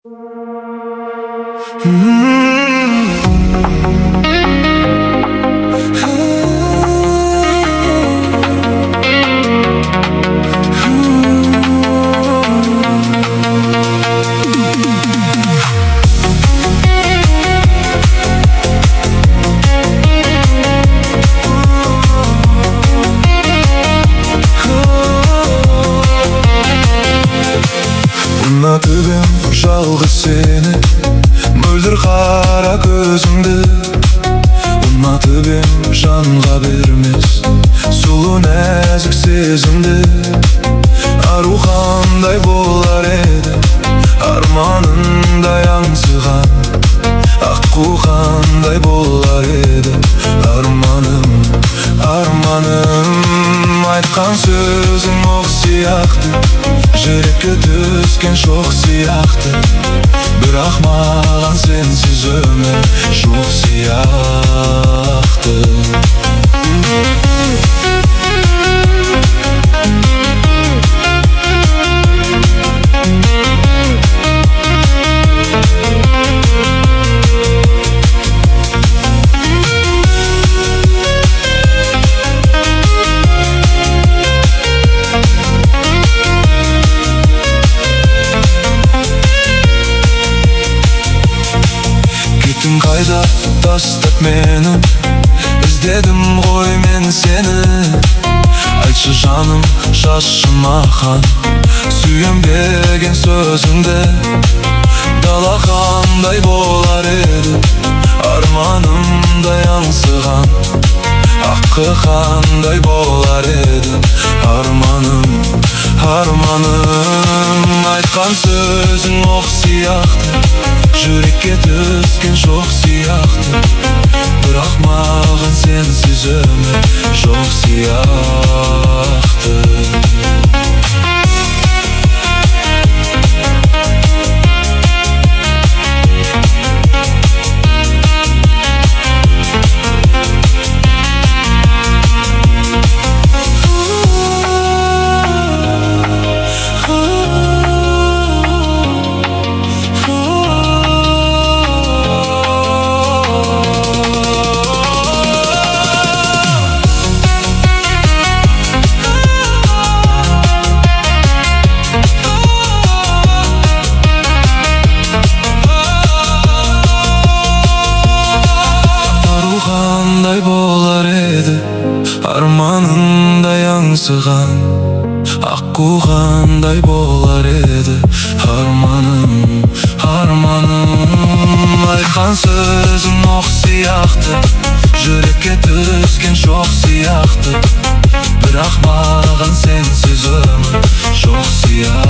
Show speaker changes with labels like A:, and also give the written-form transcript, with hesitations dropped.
A: Ұнатып жалғыз сені, мөлдір қара көзіңді. Ұнатып жанға бермес сұлу нәзік сезімді. Ару қандай болар еді, арманындай аңсыған. Аққу қандай болар еді, арманым, арманым. Айтқан сөзің оқ сияқты, жүрекке түскен шоқ сияқты. Бірақ маған сенсіз өмір жоқ сияқты. Қайда тастап мені, іздедім ғой мен сені. Айтшы жаным, шашы маған сүйенбеген сөзіңді. Дала қандай болар еді, арманымдай аңсыған. Аққы қандай болар еді, арманым, арманым. Айтқан сөзің оқ сияқты, жүрекке түскен шоқ сияқты. Бірақ маған сенсіз өмір жоқ сияқты. Арманындай аңсыған. Аққу қандай болар еді, арманым, арманым. Айтқан сөзің оқ сияқты, жүрекке түскен шоқ сияқты. Бірақ маған сенсіз өмір жоқ сияқты.